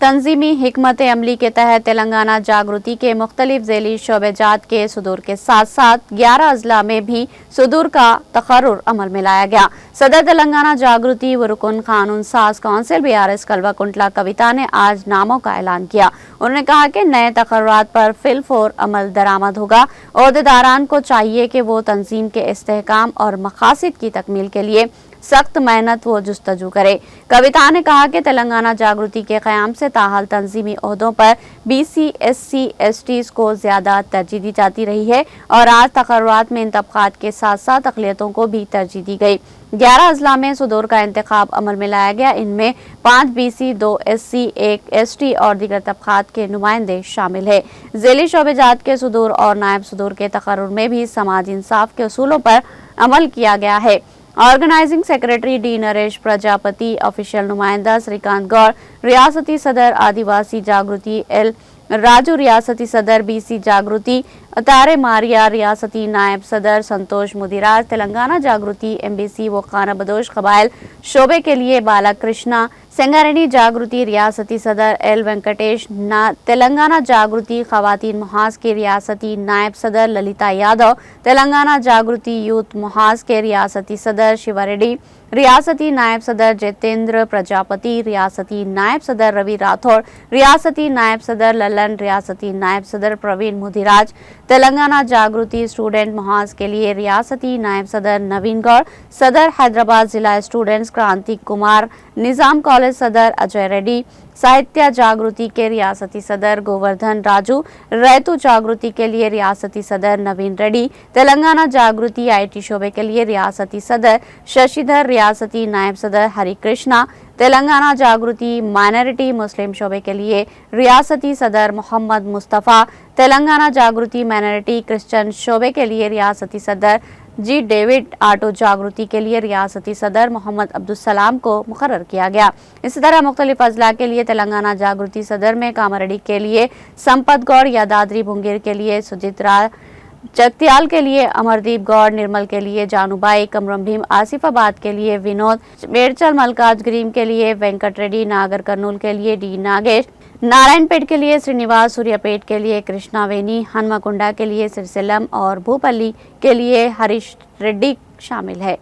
तंजीमी हिकमत अमली के तहत तेलंगाना जागृति के मुख्तलिफ ज़ैली शोबेजात के सुदूर के साथ साथ 11 अजला में भी सुदूर का तकर्रुर अमल में लाया गया। सदर तेलंगाना जागृति व रुकन कानून साज कौंसिल BRS कल्वाकुंटला कविता ने आज नामों का ऐलान किया। उन्होंने कहा कि नए तकर्रुरात पर फिलफौर अमल दरामद होगा। ओहदेदारान को चाहिए कि वो तंजीम के इस्तेहकाम और मकासद की तकमील के लिए सख्त मेहनत व जुस्तजू करे। कविता ने कहा कि तेलंगाना जागृति के क़याम से ताहाल तंजीमी ओहदों पर BC, SC, STs को ज्यादा तरजीह दी जाती रही है और आज तकर्रुरात में इन तबकात के साथ साथ अक़लियतों को भी तरजीह दी गई। 11 अजला में सुदूर का इंतखाब अमल में लाया गया। इनमें 5 BC, 2 SC, 1 ST और दीगर तबकात के नुमाइंदे शामिल है। ज़ैली शोबेजात के सुदूर और नायब सुदूर के तकर्रुर में भी समाजी इंसाफ के उसूलों पर अमल किया गया है। Organising secretary D Naresh Prajapati, official नुमाइंदा श्रीकांत गौड़, रियासती सदर आदिवासी जागृति L राजू, रियासती सदर BC जागृति तारे मारिया, रियासती नायब सदर संतोष मुदिराज, तेलंगाना जागृति MBC व खाना बदोश कबाइल शोबे के लिए बाला कृष्णा, संगारेड्डी जागृति रियासती सदर L वेंकटेश, तेलंगाना जागृति खवातीन मुहाज के रियासती नायब सदर ललिता यादव, तेलंगाना जागृति यूथ मुहाज के रियासती सदर शिवारेड्डी, रियासती नायब सदर जितेंद्र प्रजापति, रियासती नायब सदर रवि राठौड़, रियासती नायब सदर ललन, रियासती नायब सदर प्रवीण मुदिराज, तेलंगाना जागृति स्टूडेंट मुहाज के लिए रियासती नायब सदर नवीन गौड़, सदर हैदराबाद जिला स्टूडेंट्स क्रांति कुमार, निजाम कॉलेज सदर अजय रेड्डी, साहित्य जागृति के रियासती सदर गोवर्धन राजू, रैतु जागृति के लिए रियासती सदर नवीन रेड्डी, तेलंगाना जागृति IT शोबे के लिए रियासती सदर शशिधर, रियासती नायब सदर हरि कृष्णा, तेलंगाना जागृति माइनॉरिटी मुस्लिम शोबे के लिए रियासती सदर मोहम्मद मुस्तफ़ा, तेलंगाना जागृति माइनॉरिटी क्रिश्चियन शोबे के लिए रियासती सदर G डेविड, ऑटो जागृति के लिए रियासती सदर मोहम्मद अब्दुल सलाम को मुकर्रर किया गया। इसी तरह मुख्तलिफ अजला के लिए तेलंगाना जागृति सदर में कामारेड्डी के लिए संपत गौड़, यादाद्री भुंगीर के लिए सुजित्रा, जगतियाल के लिए अमरदीप गौड़, निर्मल के लिए जानूबाई, कमरम भीम, आसिफाबाद के लिए विनोद, मेड़चल मल्काजगिरी के लिए वेंकट रेड्डी, नागर कर्नूल के लिए D नागेश, नारायणपेट के लिए श्रीनिवास, सूर्यापेट के लिए कृष्णा वेनी, हनुमकुंडा के लिए सिरसिलम और भूपल्ली के लिए हरीश रेड्डी शामिल है।